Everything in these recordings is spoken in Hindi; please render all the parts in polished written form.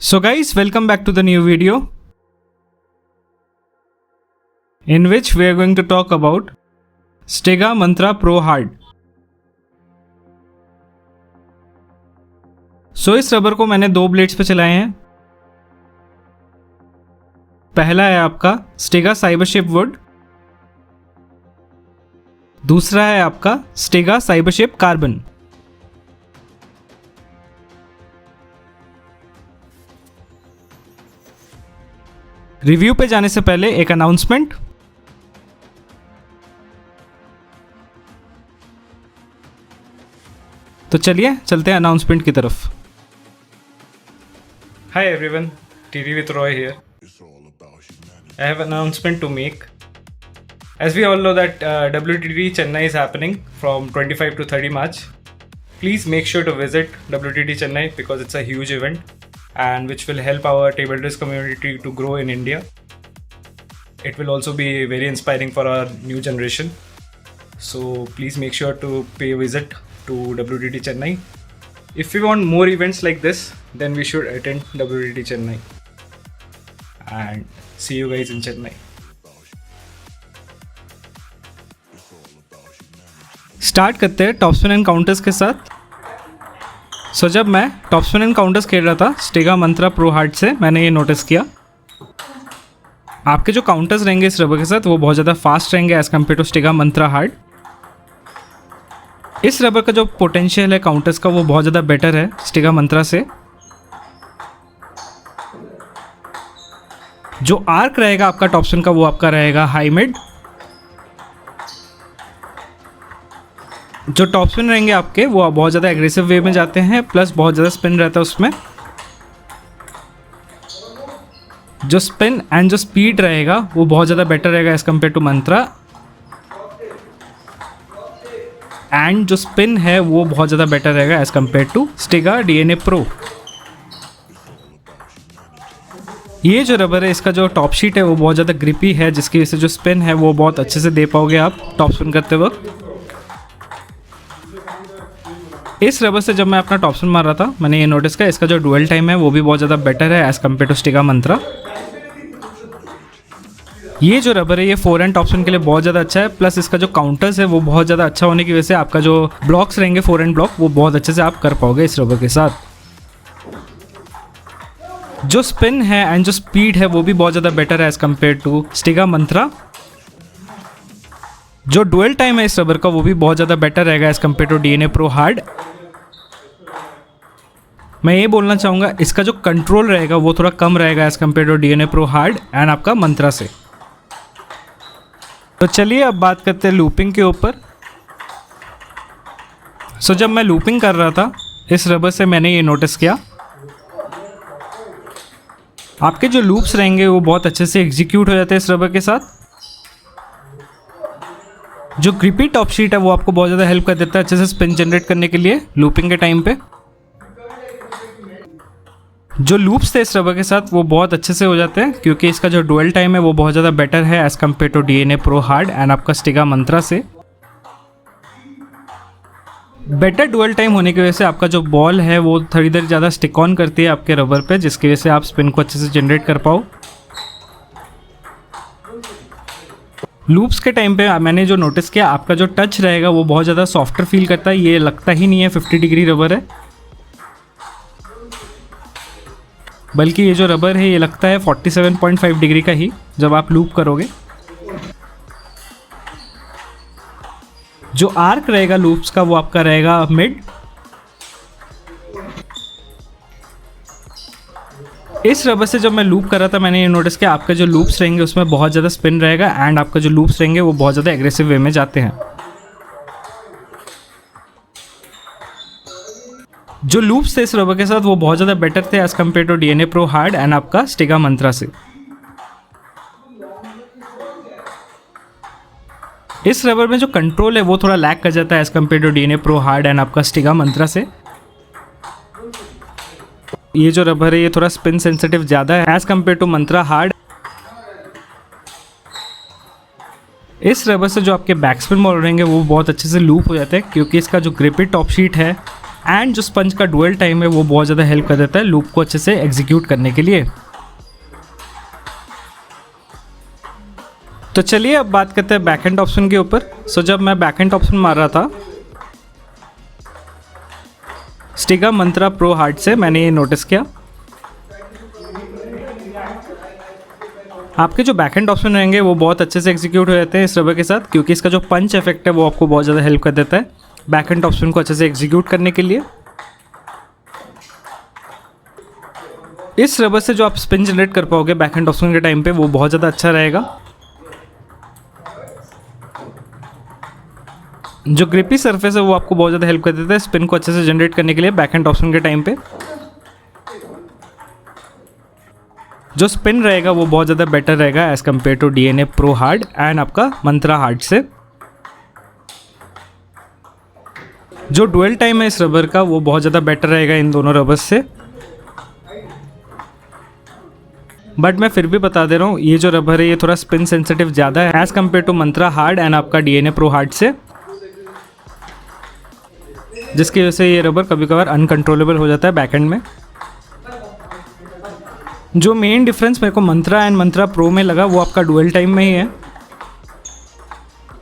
So guys, welcome back to the new video in which we are going to talk about Stega Mantra Pro Hard. So इस रबर को मैंने दो ब्लेड्स पे चलाए हैं। पहला है आपका Stega Cybership Wood, दूसरा है आपका Stega Cybership Carbon। रिव्यू पे जाने से पहले एक अनाउंसमेंट। तो चलिए चलते हैं अनाउंसमेंट की तरफ। Hi everyone, TD with Roy here. I have an announcement to make. As we all know that WTT Chennai is happening from 25 to 30 March. Please make sure to visit WTT Chennai because it's a huge event and which will help our table tennis community to grow in India. It will also be very inspiring for our new generation. So please make sure to pay a visit to WTT Chennai. If we want more events like this, then we should attend WTT Chennai. And see you guys in Chennai. Start करते हैं टॉप स्पिन एंड काउंटर्स के साथ। सो जब मैं टॉप स्पिन एंड काउंटर्स खेल रहा था स्टेगा मंत्रा प्रो हार्ड से, मैंने ये नोटिस किया आपके जो काउंटर्स रहेंगे इस रबर के साथ वो बहुत ज़्यादा फास्ट रहेंगे as compare to Stiga Mantra hard. इस रबर का जो पोटेंशियल है काउंटर्स का वो बहुत ज़्यादा बेटर है स्टेगा मंत्रा से। जो आर्क रहेगा आपका टॉप स्पिन का वो आपका रहेगा हाई मिड। जो टॉप स्पिन रहेंगे आपके वो बहुत ज़्यादा एग्रेसिव वे में जाते हैं, प्लस बहुत ज़्यादा स्पिन रहता है उसमें। जो स्पिन एंड जो स्पीड रहेगा वो बहुत ज़्यादा बेटर रहेगा as compare to Mantra. And जो स्पिन है वो बहुत ज़्यादा बेटर रहेगा as compare to Stiga DNA Pro। ये जो रबर है इसका जो टॉप शीट है वो बहुत ज़्यादा ग्रिपी है, जिसकी वजह से जो स्पिन है वो बहुत अच्छे से दे पाओगे आप टॉप स्पिन करते वक्त। इस रबर से जब मैं अपना टॉप स्पिन मार रहा था मैंने ये नोटिस किया इसका जो डुअल टाइम है वो भी बहुत ज़्यादा बेटर है एज़ कम्पेयर टू स्टेगा मंत्रा। ये जो रबर है ये फोर एंड टॉप स्पिन के लिए बहुत ज़्यादा अच्छा है, प्लस इसका जो काउंटर्स है वो बहुत ज़्यादा अच्छा होने की वजह से आपका जो ब्लॉक्स रहेंगे फोर एंड ब्लॉक वो बहुत अच्छे से आप कर पाओगे इस रबर के साथ। जो स्पिन है एंड जो स्पीड है वो भी बहुत ज़्यादा बेटर है एज़ कम्पेयर टू स्टेगा मंत्रा। जो डुअल टाइम है इस रबर का वो भी बहुत ज़्यादा बेटर रहेगा as compare to DNA Pro hard. मैं ये बोलना चाहूँगा इसका जो कंट्रोल रहेगा वो थोड़ा कम रहेगा as compare to DNA Pro hard and आपका मंत्रा से। तो चलिए अब बात करते हैं लूपिंग के ऊपर। सो जब मैं लूपिंग कर रहा था इस रबर से मैंने ये नोटिस किया आपके जो लूप्स रहेंगे वो बहुत अच्छे से एग्जीक्यूट हो जाते हैं इस रबर के साथ। जो ग्रिपी टॉप शीट है वो आपको बहुत ज़्यादा हेल्प कर देता है अच्छे से स्पिन जनरेट करने के लिए लूपिंग के टाइम पे। जो लूप्स थे इस रबर के साथ वो बहुत अच्छे से हो जाते हैं क्योंकि इसका जो डुअल टाइम है वो बहुत ज़्यादा बेटर है as compare to DNA Pro hard and आपका स्टेगा मंत्रा से। बेटर डुअल टाइम होने की वजह से आपका जो बॉल है वो थोड़ी देर ज़्यादा स्टिक ऑन करती है आपके रबर पे, जिसकी वजह से आप स्पिन को अच्छे से जनरेट कर पाओ। लूप्स के टाइम पे मैंने जो नोटिस किया आपका जो टच रहेगा वो बहुत ज़्यादा सॉफ्टर फील करता है, ये लगता ही नहीं है 50 डिग्री रबर है, बल्कि ये जो रबर है ये लगता है 47.5 डिग्री का ही जब आप लूप करोगे। जो आर्क रहेगा लूप्स का वो आपका रहेगा मिड। इस रबर से जब मैं लूप कर रहा था मैंने ये नोटिस किया आपके जो लूप्स रहेंगे उसमें बहुत ज़्यादा स्पिन रहेगा एंड आपका जो लूप्स रहेंगे वो बहुत ज़्यादा एग्रेसिव वे में जाते हैं। जो लूप्स थे इस रबर के साथ वो बहुत ज़्यादा बेटर थे as compare to DNA Pro hard and आपका स्टेगा मंत्रा से। इस रबर में जो कंट्रोल है वो थोड़ा लैग कर जाता है as compare to DNA Pro hard and आपका स्टेगा मंत्रा से। ये जो रबर है ये थोड़ा स्पिन सेंसिटिव ज़्यादा है as compare to Mantra hard. इस रबर से जो आपके बैक स्पिन बॉल रहेंगे वो बहुत अच्छे से लूप हो जाते हैं क्योंकि इसका जो ग्रिपी टॉप शीट है एंड जो स्पंज का डुअल टाइम है वो बहुत ज़्यादा हेल्प कर देता है लूप को अच्छे से एग्जीक्यूट करने के लिए। तो चलिए अब बात करते हैं बैकएंड ऑप्शन के ऊपर। सो जब मैं बैकएंड ऑप्शन मार रहा था स्टिगा मंत्रा प्रो हार्ड से, मैंने ये नोटिस किया आपके जो बैकएंड ऑप्शन रहेंगे वो बहुत अच्छे से एग्जीक्यूट हो जाते हैं इस रबर के साथ, क्योंकि इसका जो पंच इफेक्ट है वो आपको बहुत ज़्यादा हेल्प कर देता है बैकएंड ऑप्शन को अच्छे से एग्जीक्यूट करने के लिए। इस रबर से जो आप स्पिन जनरेट कर पाओगे बैकएंड ऑप्शन के टाइम पे वो बहुत ज़्यादा अच्छा रहेगा। जो ग्रिपी सरफेस है वो आपको बहुत ज़्यादा हेल्प कर देता है स्पिन को अच्छे से जनरेट करने के लिए बैकएंड ऑप्शन के टाइम पे। जो स्पिन रहेगा वो बहुत ज़्यादा बेटर रहेगा as compare to DNA pro hard and आपका मंत्रा हार्ड से। जो डुअल टाइम है इस रबर का वो बहुत ज़्यादा बेटर रहेगा इन दोनों रबर्स से। बट मैं फिर भी बता दे रहा हूँ ये जो रबर है ये थोड़ा स्पिन सेंसिटिव ज़्यादा है as compare to Mantra hard and आपका DNA प्रो हार्ड से, जिसकी वजह से ये रबर कभी कभार अनकंट्रोलेबल हो जाता है बैकएंड में। जो मेन डिफरेंस मेरे को मंत्रा एंड मंत्रा प्रो में लगा वो आपका डुअल टाइम में ही है।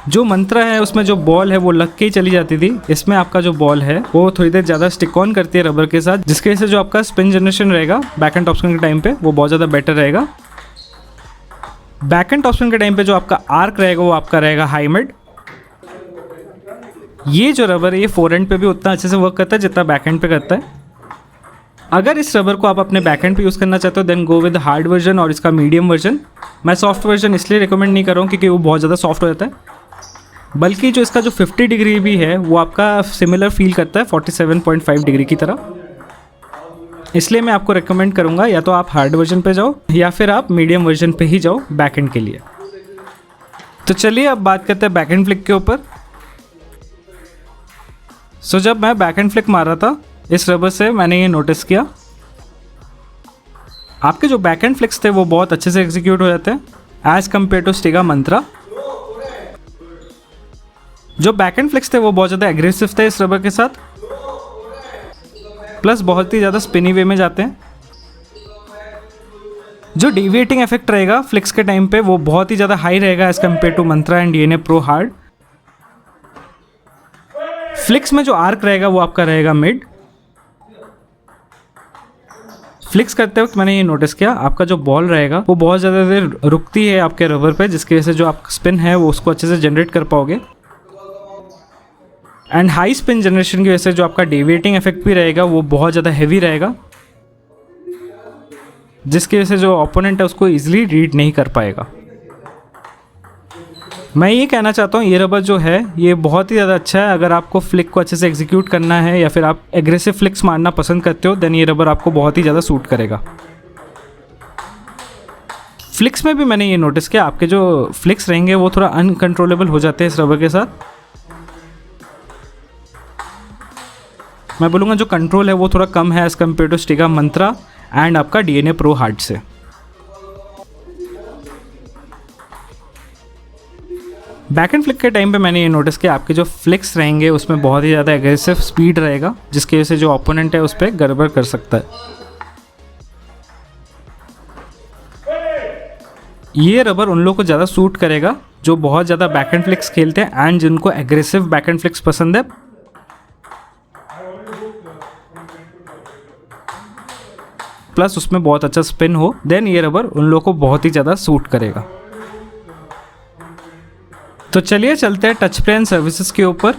जो मंत्रा है उसमें जो बॉल है वो लग के ही चली जाती थी, इसमें आपका जो बॉल है वो थोड़ी देर ज़्यादा स्टिक ऑन करती है रबर के साथ, जिसकी वजह से जो आपका स्पिन जनरेशन रहेगा बैकएंड ऑप्शन के टाइम पे वो बहुत ज़्यादा बेटर रहेगा। बैकएंड ऑप्शन के टाइम पे जो आपका आर्क रहेगा वो आपका रहेगा हाई मिड। ये जो रबर है ये फोरएंड पे भी उतना अच्छे से वर्क करता है जितना बैकएंड पे करता है। अगर इस रबर को आप अपने बैकएंड पे यूज़ करना चाहते हो then go with hard version और इसका मीडियम वर्जन। मैं सॉफ्ट वर्जन इसलिए रिकमेंड नहीं कर रहा हूँ क्योंकि वो बहुत ज़्यादा सॉफ्ट हो जाता है, बल्कि जो इसका जो 50 डिग्री भी है वो आपका सिमिलर फील करता है 47.5 डिग्री की तरह। इसलिए मैं आपको रिकमेंड करूँगा या तो आप हार्ड वर्जन पे जाओ या फिर आप मीडियम वर्जन पे ही जाओ बैकएंड के लिए। तो चलिए अब बात करते हैं बैकएंड फ्लिक के ऊपर। सो जब मैं बैकएंड फ्लिक मार रहा था इस रबर से मैंने ये नोटिस किया आपके जो बैकएंड फ्लिक्स थे वो बहुत अच्छे से एग्जीक्यूट हो जाते हैं एज कम्पेयर टू स्टिगा मंत्रा। जो बैकएंड फ्लिक्स थे वो बहुत ज़्यादा एग्रेसिव थे इस रबर के साथ, प्लस बहुत ही ज़्यादा स्पिनी वे में जाते हैं। जो डेविएटिंग इफेक्ट रहेगा फ्लिक्स के टाइम पे वो बहुत ही ज़्यादा हाई रहेगा as compare to Mantra and DNA pro hard. Flicks में जो आर्क रहेगा वो आपका रहेगा मिड। फ्लिक्स करते वक्त मैंने ये नोटिस किया आपका जो बॉल रहेगा वो बहुत ज़्यादा देर रुकती है आपके रबर पे, जिसकी वजह से जो आप स्पिन है वो उसको अच्छे से जनरेट कर पाओगे। एंड हाई स्पिन जनरेशन की वजह से जो आपका डेविएटिंग इफेक्ट भी रहेगा वो बहुत ज़्यादा हैवी रहेगा, जिसकी वजह से जो ओपोनेंट है उसको ईजिली रीड नहीं कर पाएगा। मैं ये कहना चाहता हूँ ये रबर जो है ये बहुत ही ज़्यादा अच्छा है। अगर आपको फ्लिक को अच्छे से एग्जीक्यूट करना है या फिर आप एग्रेसिव फ्लिक्स मारना पसंद करते हो देन ये रबर आपको बहुत ही ज़्यादा सूट करेगा। फ्लिक्स में भी मैंने ये नोटिस किया आपके जो फ्लिक्स रहेंगे वो थोड़ा अनकंट्रोलेबल हो जाते हैं इस रबर के साथ। मैं बोलूँगा जो कंट्रोल है वो थोड़ा कम है as compare to Stiga Mantra and आपका DNA प्रो हार्ड से। बैकएंड फ्लिक के टाइम पे मैंने ये नोटिस किया आपके जो फ्लिक्स रहेंगे उसमें बहुत ही ज़्यादा एग्रेसिव स्पीड रहेगा, जिसकी वजह से जो ओपोनेंट है उस पर गड़बड़ कर सकता है। ये रबर उन लोगों को ज़्यादा सूट करेगा जो बहुत ज़्यादा बैकएंड फ्लिक्स खेलते हैं एंड जिनको एग्रेसिव बैकएंड फ्लिक्स पसंद है। प्लस उसमें बहुत अच्छा स्पिन हो देन ये रबर उन लोगों को बहुत ही ज़्यादा सूट करेगा। तो चलिए चलते हैं टच प्लेन सर्विसेज के ऊपर।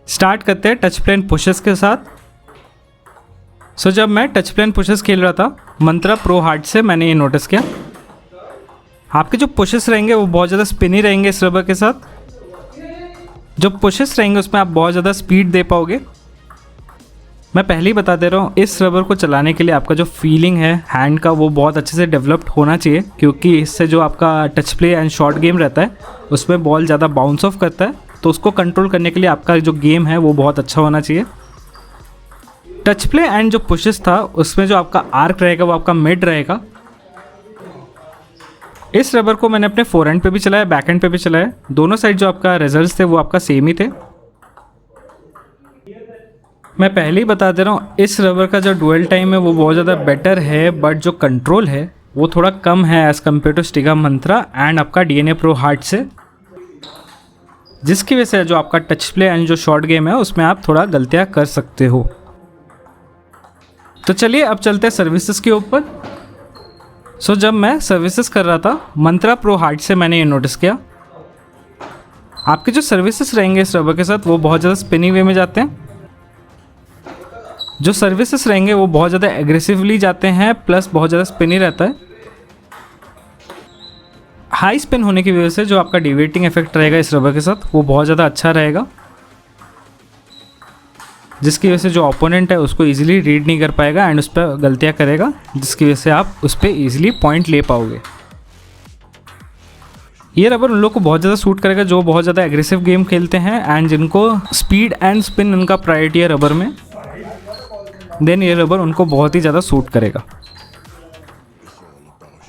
स्टार्ट करते हैं टच प्लेन पुशेस के साथ। सो जब मैं टच प्लेन पुशेस खेल रहा था मंत्रा प्रो हार्ड से मैंने ये नोटिस किया आपके जो पुशेस रहेंगे वो बहुत ज़्यादा स्पिनी रहेंगे इस रबर के साथ। जो पुशेस रहेंगे उसमें आप बहुत ज़्यादा स्पीड दे पाओगे। मैं पहले ही बता दे रहा हूँ इस रबर को चलाने के लिए आपका जो फीलिंग है हैंड का वो बहुत अच्छे से डेवलप्ड होना चाहिए, क्योंकि इससे जो आपका touch play and short game रहता है उसमें बॉल ज़्यादा बाउंस ऑफ करता है, तो उसको कंट्रोल करने के लिए आपका जो गेम है वो बहुत अच्छा होना चाहिए। टच प्ले एंड जो पुशेस था उसमें जो आपका आर्क रहेगा वो आपका मिड रहेगा। इस रबर को मैंने अपने फोरहैंड पे भी चलाया बैकहैंड पे भी चलाया, दोनों साइड जो आपका रिजल्ट्स थे वो आपका सेम ही थे। मैं पहले ही बता दे रहा हूँ, इस रबर का जो डुअल टाइम है वो बहुत ज़्यादा बेटर है, बट जो कंट्रोल है वो थोड़ा कम है as compare to Stiga Mantra and आपका DNA Pro हार्ड से, जिसकी वजह से जो आपका टच प्ले एंड जो शॉर्ट गेम है उसमें आप थोड़ा गलतियाँ कर सकते हो। तो चलिए अब चलते हैं सर्विसेज के ऊपर। सो जब मैं सर्विसेज कर रहा था मंत्रा प्रो हार्ड से, मैंने ये नोटिस किया आपके जो सर्विसेज रहेंगे इस रबर के साथ वो बहुत ज़्यादा स्पिनिंग वे में जाते हैं। जो सर्विसेज रहेंगे वो बहुत ज़्यादा एग्रेसिवली जाते हैं, प्लस बहुत ज़्यादा स्पिनी रहता है। हाई स्पिन होने की वजह से जो आपका डिवेटिंग इफेक्ट रहेगा इस रबर के साथ वो बहुत ज़्यादा अच्छा रहेगा, जिसकी वजह से जो ओपोनेंट है उसको इजीली रीड नहीं कर पाएगा एंड उस पर गलतियाँ करेगा, जिसकी वजह से आप उस पर ईजिली पॉइंट ले पाओगे। ये रबर उन लोग को बहुत ज़्यादा सूट करेगा जो बहुत ज़्यादा एग्रेसिव गेम खेलते हैं एंड जिनको स्पीड एंड स्पिन उनका प्रायोरिटी है रबर में, देन ये रबर उनको बहुत ही ज़्यादा सूट करेगा।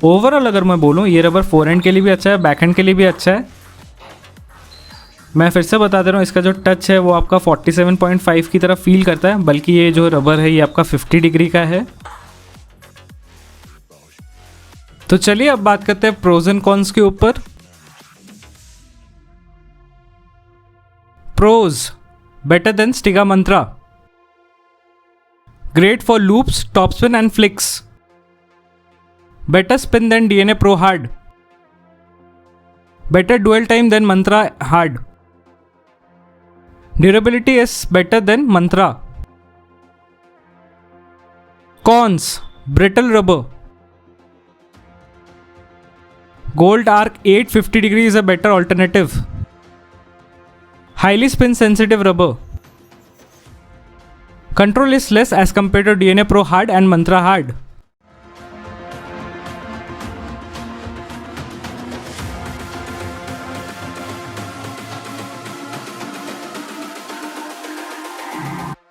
ओवरऑल अगर मैं बोलूँ ये रबर फोरहैंड के लिए भी अच्छा है, बैकहैंड के लिए भी अच्छा है। मैं फिर से बता दे रहा हूँ, इसका जो टच है वो आपका 47.5 की तरह फील करता है, बल्कि ये जो रबर है ये आपका 50 डिग्री का है। तो चलिए अब बात करते हैं प्रोज एंड कॉन्स के ऊपर। Pros: better than Stiga Mantra, great for loops, topspin and flicks. Better spin than DNA Pro hard. Better dual time than Mantra hard. Durability is better than Mantra. Cons: brittle rubber. Gold Arc 850 degree is a better alternative. Highly spin sensitive rubber. Control is less as compared to DNA Pro hard and Mantra hard.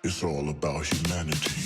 It's all about humanity.